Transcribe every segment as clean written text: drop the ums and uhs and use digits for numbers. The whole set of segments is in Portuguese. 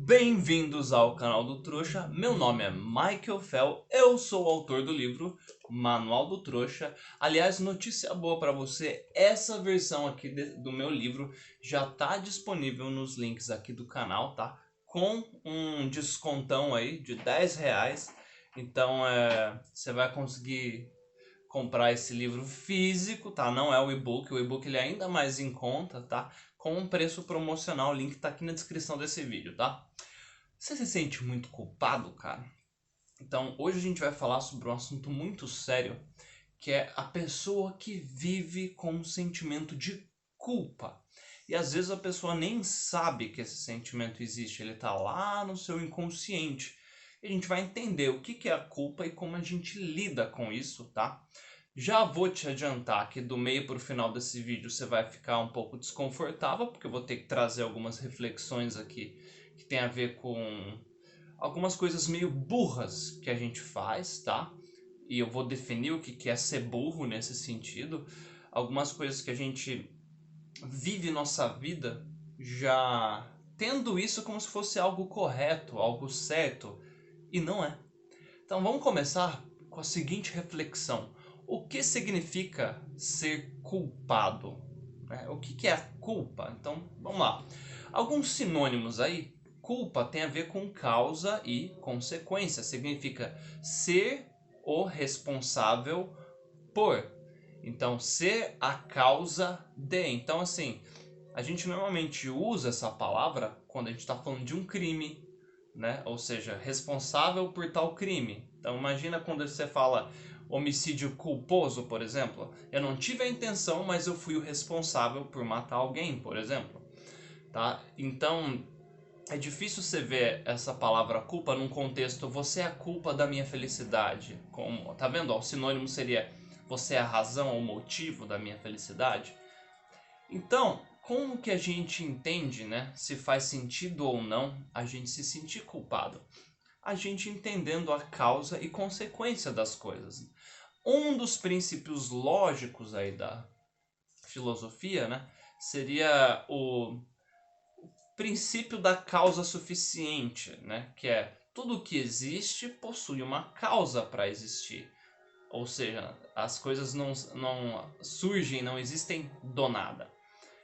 Bem-vindos ao canal do Trouxa, meu nome é Michael Fell, eu sou o autor do livro Manual do Trouxa. Aliás, notícia boa para você, essa versão aqui do meu livro já está disponível nos links aqui do canal, tá? Com um descontão aí de R$ 10, então você vai conseguir comprar esse livro físico, tá? Não é o e-book ele é ainda mais em conta, tá? Com um preço promocional, o link tá aqui na descrição desse vídeo, tá? Você se sente muito culpado, cara? Então, hoje a gente vai falar sobre um assunto muito sério, que é a pessoa que vive com um sentimento de culpa. E às vezes a pessoa nem sabe que esse sentimento existe, ele tá lá no seu inconsciente. E a gente vai entender o que é a culpa e como a gente lida com isso, tá? Já vou te adiantar que do meio para o final desse vídeo você vai ficar um pouco desconfortável, porque eu vou ter que trazer algumas reflexões aqui que tem a ver com algumas coisas meio burras que a gente faz, tá? E eu vou definir o que é ser burro nesse sentido. Algumas coisas que a gente vive nossa vida já tendo isso como se fosse algo correto, algo certo, e não é. Então vamos começar com a seguinte reflexão. O que significa ser culpado? O que é a culpa? Então vamos lá. Alguns sinônimos aí. Culpa tem a ver com causa e consequência. Significa ser o responsável por. Então, ser a causa de. Então, assim, a gente normalmente usa essa palavra quando a gente está falando de um crime, né? Ou seja, responsável por tal crime. Então imagina quando você fala homicídio culposo, por exemplo. Eu não tive a intenção, mas eu fui o responsável por matar alguém, por exemplo. Tá? Então é difícil você ver essa palavra culpa num contexto você é a culpa da minha felicidade. Como, tá vendo? O sinônimo seria você é a razão ou motivo da minha felicidade. Então, como que a gente entende, né, se faz sentido ou não a gente se sentir culpado? A gente entendendo a causa e consequência das coisas. Um dos princípios lógicos aí da filosofia, né, seria o princípio da causa suficiente, né, que é tudo que existe possui uma causa para existir. Ou seja, as coisas não surgem, não existem do nada.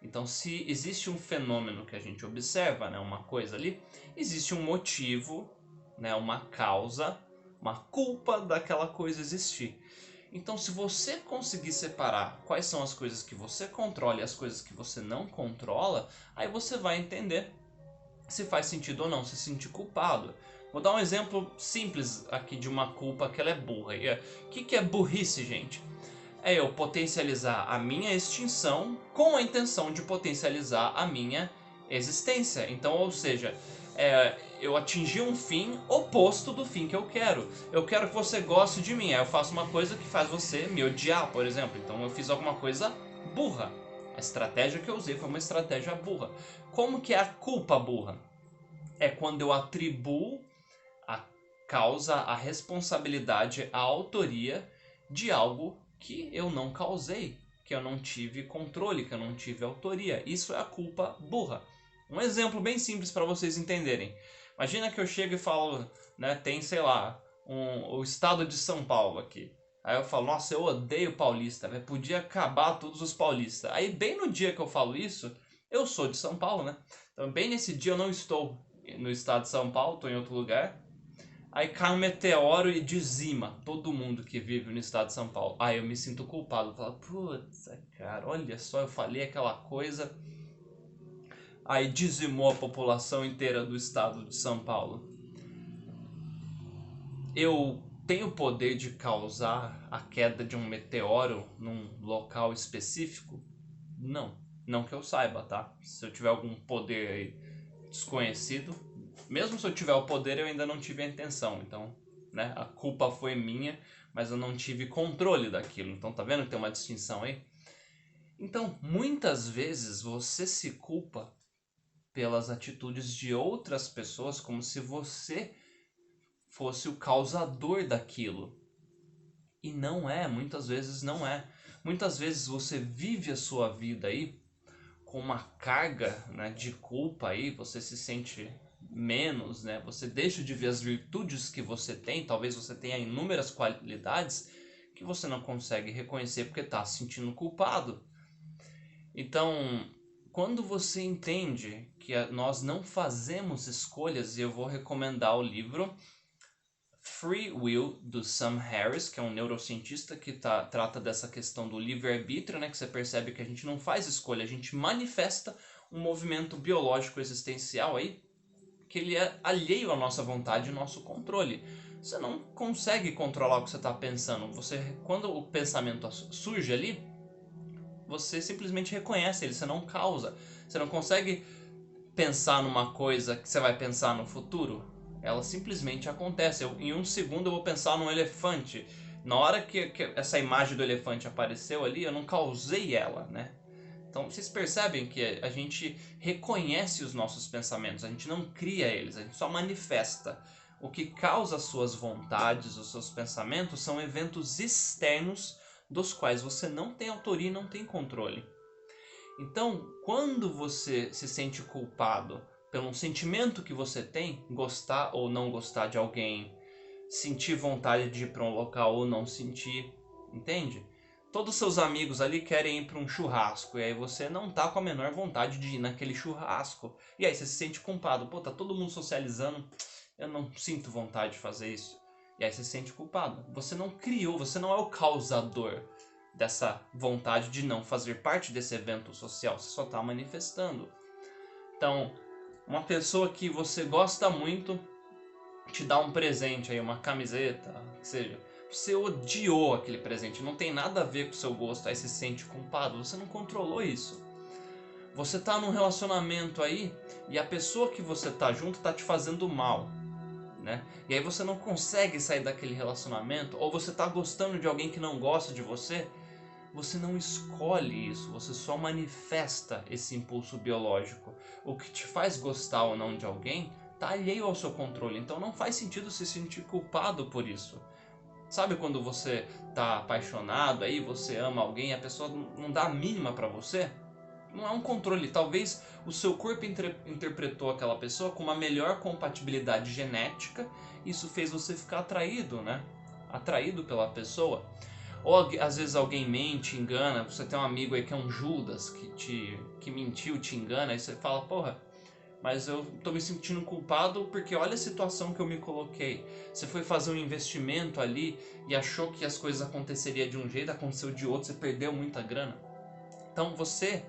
Então, se existe um fenômeno que a gente observa, né, uma coisa ali, existe um motivo, né, uma causa, uma culpa daquela coisa existir. Então, se você conseguir separar quais são as coisas que você controla e as coisas que você não controla, aí você vai entender se faz sentido ou não se sentir culpado. Vou dar um exemplo simples aqui de uma culpa que ela é burra. O que é burrice, gente? É eu potencializar a minha extinção com a intenção de potencializar a minha existência. Então, ou seja, eu atingir um fim oposto do fim que eu quero. Eu quero que você goste de mim, aí eu faço uma coisa que faz você me odiar, por exemplo. Então eu fiz alguma coisa burra. A estratégia que eu usei foi uma estratégia burra. Como que é a culpa burra? É quando eu atribuo a causa, a responsabilidade, a autoria de algo que eu não causei, que eu não tive controle, que eu não tive autoria. Isso é a culpa burra. Um exemplo bem simples para vocês entenderem. Imagina que eu chego e falo, né, tem, sei lá, o estado de São Paulo aqui. Aí eu falo, nossa, eu odeio paulista, né? Podia acabar todos os paulistas. Aí bem no dia que eu falo isso, eu sou de São Paulo, né? Então bem nesse dia eu não estou no estado de São Paulo, estou em outro lugar. Aí cai um meteoro e dizima todo mundo que vive no estado de São Paulo. Aí eu me sinto culpado. Eu falo, putz, cara, olha só, eu falei aquela coisa. Aí dizimou a população inteira do estado de São Paulo. Eu tenho o poder de causar a queda de um meteoro num local específico? Não. Não que eu saiba, tá? Se eu tiver algum poder aí desconhecido, mesmo se eu tiver o poder, eu ainda não tive a intenção. Então, né, a culpa foi minha, mas eu não tive controle daquilo. Então, tá vendo que tem uma distinção aí? Então, muitas vezes você se culpa pelas atitudes de outras pessoas como se você fosse o causador daquilo. E não é, muitas vezes não é. Muitas vezes você vive a sua vida aí com uma carga, né, de culpa aí, você se sente menos, né? Você deixa de ver as virtudes que você tem, talvez você tenha inúmeras qualidades que você não consegue reconhecer porque está se sentindo culpado. Então, quando você entende que nós não fazemos escolhas, e eu vou recomendar o livro Free Will, do Sam Harris, que é um neurocientista que trata dessa questão do livre-arbítrio, né? Que você percebe que a gente não faz escolha, a gente manifesta um movimento biológico existencial aí, que ele é alheio à nossa vontade e nosso controle. Você não consegue controlar o que você está pensando. Quando o pensamento surge ali, você simplesmente reconhece ele, você não causa. Você não consegue pensar numa coisa que você vai pensar no futuro. Ela simplesmente acontece. Em um segundo eu vou pensar num elefante. Na hora que essa imagem do elefante apareceu ali, eu não causei ela, né? Então vocês percebem que a gente reconhece os nossos pensamentos, a gente não cria eles, a gente só manifesta. O que causa as suas vontades, os seus pensamentos, são eventos externos dos quais você não tem autoria e não tem controle. Então, quando você se sente culpado pelo sentimento que você tem, gostar ou não gostar de alguém, sentir vontade de ir para um local ou não sentir, entende? Todos os seus amigos ali querem ir para um churrasco e aí você não tá com a menor vontade de ir naquele churrasco. E aí você se sente culpado. Pô, tá todo mundo socializando, eu não sinto vontade de fazer isso. E aí você se sente culpado. Você não criou, você não é o causador dessa vontade de não fazer parte desse evento social, você só está manifestando. Então, uma pessoa que você gosta muito te dá um presente aí, uma camiseta, que seja, você odiou aquele presente, não tem nada a ver com o seu gosto, aí você se sente culpado, você não controlou isso. Você tá num relacionamento aí e a pessoa que você tá junto tá te fazendo mal, né? E aí você não consegue sair daquele relacionamento, ou você tá gostando de alguém que não gosta de você. Você não escolhe isso, você só manifesta esse impulso biológico. O que te faz gostar ou não de alguém está alheio ao seu controle, então não faz sentido se sentir culpado por isso. Sabe quando você está apaixonado, aí você ama alguém e a pessoa não dá a mínima para você? Não é um controle, talvez o seu corpo interpretou aquela pessoa com uma melhor compatibilidade genética, isso fez você ficar atraído, né? Atraído pela pessoa. Ou às vezes alguém mente, engana, você tem um amigo aí que é um Judas, que mentiu, te engana, aí você fala, porra, mas eu tô me sentindo culpado porque olha a situação que eu me coloquei. Você foi fazer um investimento ali e achou que as coisas aconteceriam de um jeito, aconteceu de outro, você perdeu muita grana. Então você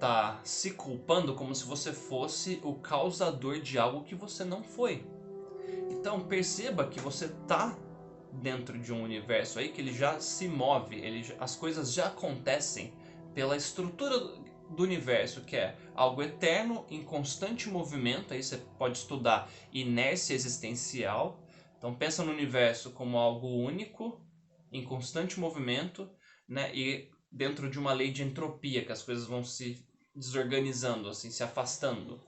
tá se culpando como se você fosse o causador de algo que você não foi. Então perceba que você tá dentro de um universo aí que ele já se move, as coisas já acontecem pela estrutura do universo, que é algo eterno, em constante movimento. Aí você pode estudar inércia existencial. Então pensa no universo como algo único, em constante movimento, né? E dentro de uma lei de entropia, que as coisas vão se desorganizando, assim, se afastando.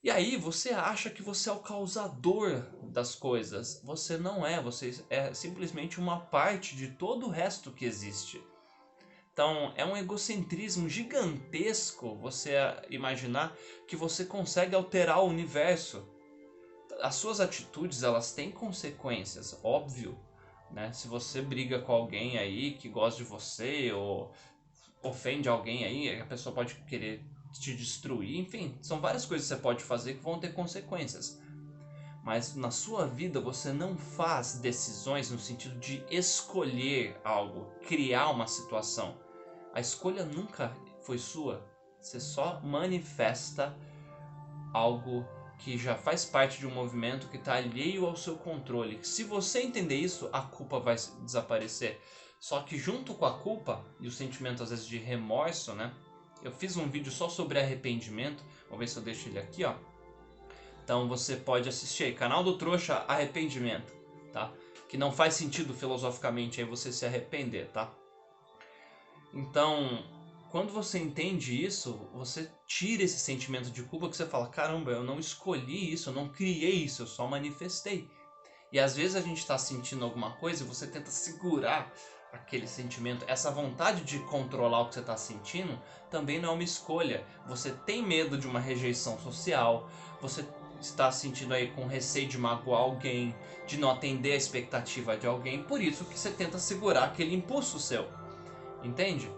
E aí você acha que você é o causador das coisas. Você não é, você é simplesmente uma parte de todo o resto que existe. Então é um egocentrismo gigantesco você imaginar que você consegue alterar o universo. As suas atitudes, elas têm consequências, óbvio, né? Se você briga com alguém aí que gosta de você ou ofende alguém aí, a pessoa pode querer te destruir, enfim, são várias coisas que você pode fazer que vão ter consequências. Mas na sua vida você não faz decisões no sentido de escolher algo, criar uma situação. A escolha nunca foi sua. Você só manifesta algo que já faz parte de um movimento que está alheio ao seu controle. Se você entender isso, a culpa vai desaparecer. Só que junto com a culpa e o sentimento às vezes de remorso, né? Eu fiz um vídeo só sobre arrependimento. Vou ver se eu deixo ele aqui, ó. Então você pode assistir aí, canal do Trouxa Arrependimento, tá? Que não faz sentido filosoficamente aí você se arrepender, tá? Então, quando você entende isso, você tira esse sentimento de culpa que você fala, caramba, eu não escolhi isso, eu não criei isso, eu só manifestei. E às vezes a gente está sentindo alguma coisa e você tenta segurar aquele sentimento, essa vontade de controlar o que você está sentindo, também não é uma escolha. Você tem medo de uma rejeição social, você está sentindo aí com receio de magoar alguém, de não atender a expectativa de alguém, por isso que você tenta segurar aquele impulso seu, entende?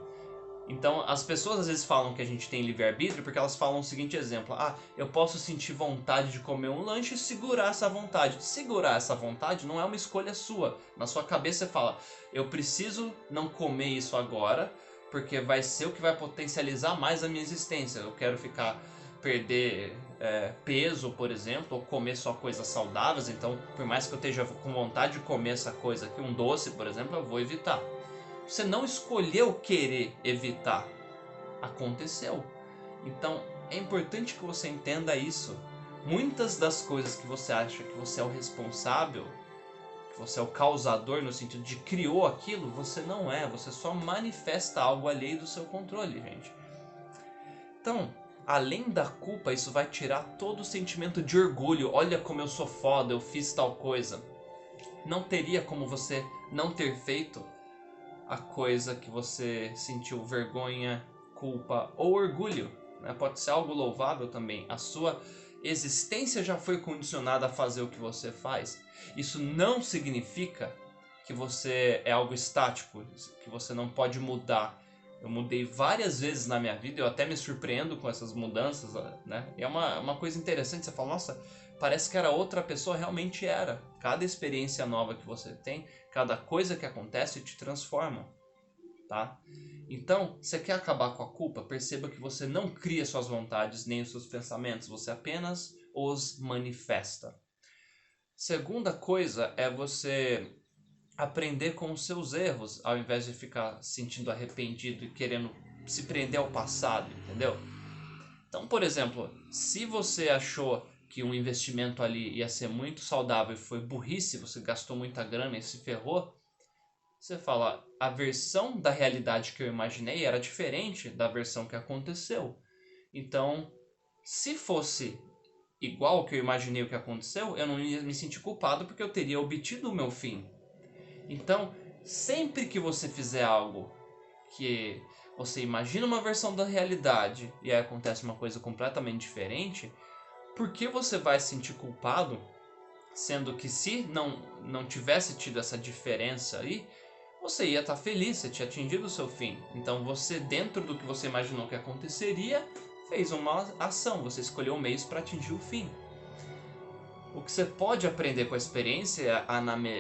Então, as pessoas às vezes falam que a gente tem livre-arbítrio porque elas falam o seguinte exemplo: ah, eu posso sentir vontade de comer um lanche e segurar essa vontade. Segurar essa vontade não é uma escolha sua. Na sua cabeça você fala: eu preciso não comer isso agora porque vai ser o que vai potencializar mais a minha existência. Eu quero perder peso, por exemplo, ou comer só coisas saudáveis. Então, por mais que eu esteja com vontade de comer essa coisa aqui, um doce, por exemplo, eu vou evitar. Você não escolheu querer evitar, aconteceu. Então é importante que você entenda isso. Muitas das coisas que você acha que você é o responsável, que você é o causador no sentido de criou aquilo, você não é, você só manifesta algo alheio do seu controle, gente. Então, além da culpa, isso vai tirar todo o sentimento de orgulho. Olha como eu sou foda, eu fiz tal coisa. Não teria como você não ter feito a coisa que você sentiu vergonha, culpa ou orgulho, né? Pode ser algo louvável também. A sua existência já foi condicionada a fazer o que você faz. Isso não significa que você é algo estático, que você não pode mudar. Eu mudei várias vezes na minha vida, eu até me surpreendo com essas mudanças, né? E é uma coisa interessante, você fala, nossa, parece que era outra pessoa, realmente era. Cada experiência nova que você tem, cada coisa que acontece te transforma, tá? Então, você quer acabar com a culpa? Perceba que você não cria suas vontades nem os seus pensamentos, você apenas os manifesta. Segunda coisa é você aprender com os seus erros, ao invés de ficar se sentindo arrependido e querendo se prender ao passado, entendeu? Então, por exemplo, se você achou que um investimento ali ia ser muito saudável e foi burrice, você gastou muita grana e se ferrou, você fala, a versão da realidade que eu imaginei era diferente da versão que aconteceu. Então, se fosse igual ao que eu imaginei o que aconteceu, eu não ia me sentir culpado porque eu teria obtido o meu fim. Então, sempre que você fizer algo que você imagina uma versão da realidade e aí acontece uma coisa completamente diferente, por que você vai se sentir culpado, sendo que se não tivesse tido essa diferença aí, você ia estar feliz, você tinha atingido o seu fim. Então você, dentro do que você imaginou que aconteceria, fez uma ação, você escolheu meios para atingir o fim. O que você pode aprender com a experiência é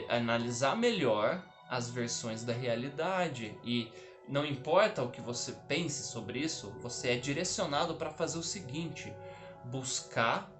analisar melhor as versões da realidade. E não importa o que você pense sobre isso, você é direcionado para fazer o seguinte: buscar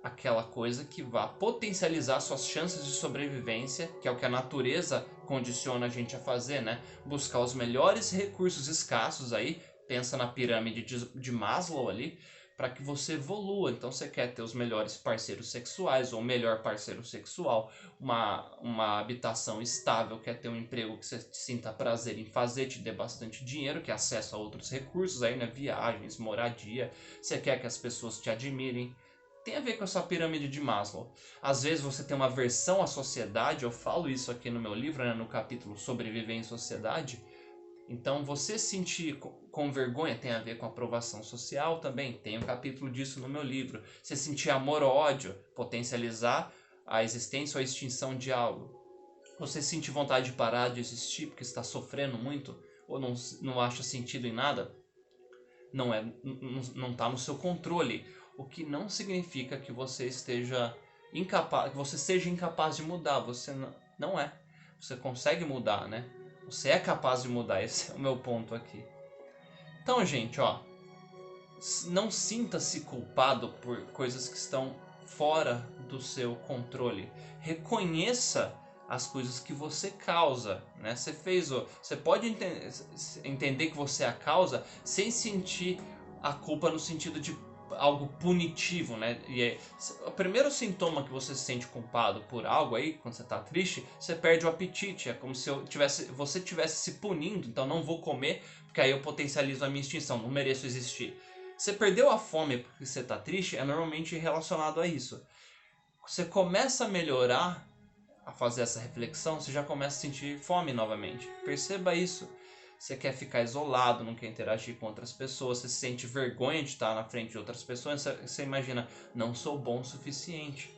aquela coisa que vá potencializar suas chances de sobrevivência, que é o que a natureza condiciona a gente a fazer, né? Buscar os melhores recursos escassos aí, pensa na pirâmide de Maslow ali, para que você evolua. Então você quer ter os melhores parceiros sexuais ou o melhor parceiro sexual, uma habitação estável, quer ter um emprego que você sinta prazer em fazer, te dê bastante dinheiro, que é acesso a outros recursos aí, né? Viagens, moradia. Você quer que as pessoas te admirem. Tem a ver com essa pirâmide de Maslow. Às vezes você tem uma aversão à sociedade, eu falo isso aqui no meu livro, né, no capítulo Sobreviver em Sociedade. Então você sentir com vergonha tem a ver com aprovação social também, tem um capítulo disso no meu livro. Você sentir amor ou ódio, potencializar a existência ou a extinção de algo. Você sentir vontade de parar de existir porque está sofrendo muito ou não acha sentido em nada, não está no seu controle. O que não significa que você esteja incapaz, que você seja incapaz de mudar. Você não é. Você consegue mudar, né? Você é capaz de mudar. Esse é o meu ponto aqui. Então, gente, ó, não sinta-se culpado por coisas que estão fora do seu controle. Reconheça as coisas que você causa, né? Você pode entender que você é a causa sem sentir a culpa no sentido de algo punitivo, né? O primeiro sintoma que você se sente culpado por algo aí, quando você está triste, você perde o apetite. É como se você tivesse se punindo. Então não vou comer porque aí eu potencializo a minha extinção. Não mereço existir. Você perdeu a fome porque você está triste, é normalmente relacionado a isso. Você começa a melhorar a fazer essa reflexão, você já começa a sentir fome novamente. Perceba isso. Você quer ficar isolado, não quer interagir com outras pessoas, você sente vergonha de estar na frente de outras pessoas, você imagina, não sou bom o suficiente,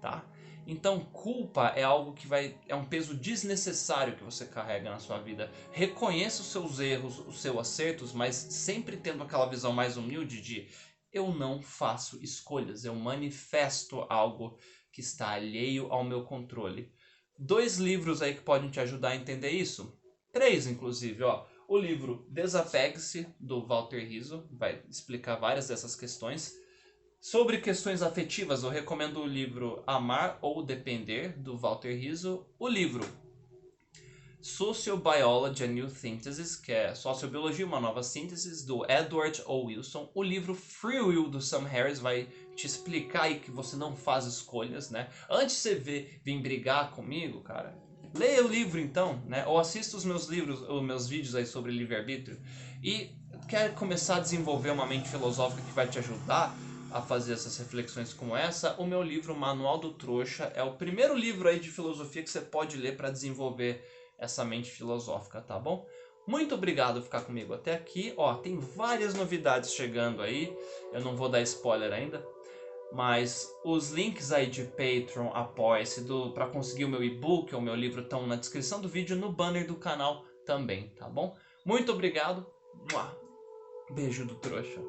tá? Então, culpa é algo que é um peso desnecessário que você carrega na sua vida. Reconheça os seus erros, os seus acertos, mas sempre tendo aquela visão mais humilde de eu não faço escolhas, eu manifesto algo que está alheio ao meu controle. 2 livros aí que podem te ajudar a entender isso. 3, inclusive, ó. O livro Desapegue-se, do Walter Rizzo, vai explicar várias dessas questões. Sobre questões afetivas, eu recomendo o livro Amar ou Depender, do Walter Rizzo. O livro Sociobiology, a New Synthesis, que é Sociobiologia, uma nova síntese, do Edward O. Wilson. O livro Free Will, do Sam Harris, vai te explicar aí que você não faz escolhas, né? Antes de você vir brigar comigo, cara, leia o livro então, né? Ou assista os meus livros, os meus vídeos aí sobre livre-arbítrio. E quer começar a desenvolver uma mente filosófica que vai te ajudar a fazer essas reflexões como essa, o meu livro Manual do Trouxa é o primeiro livro aí de filosofia que você pode ler para desenvolver essa mente filosófica, tá bom? Muito obrigado por ficar comigo até aqui. Ó, tem várias novidades chegando aí. Eu não vou dar spoiler ainda, mas os links aí de Patreon, Apoia-se, para conseguir o meu e-book ou o meu livro estão na descrição do vídeo, no banner do canal também, tá bom? Muito obrigado. Beijo do trouxa.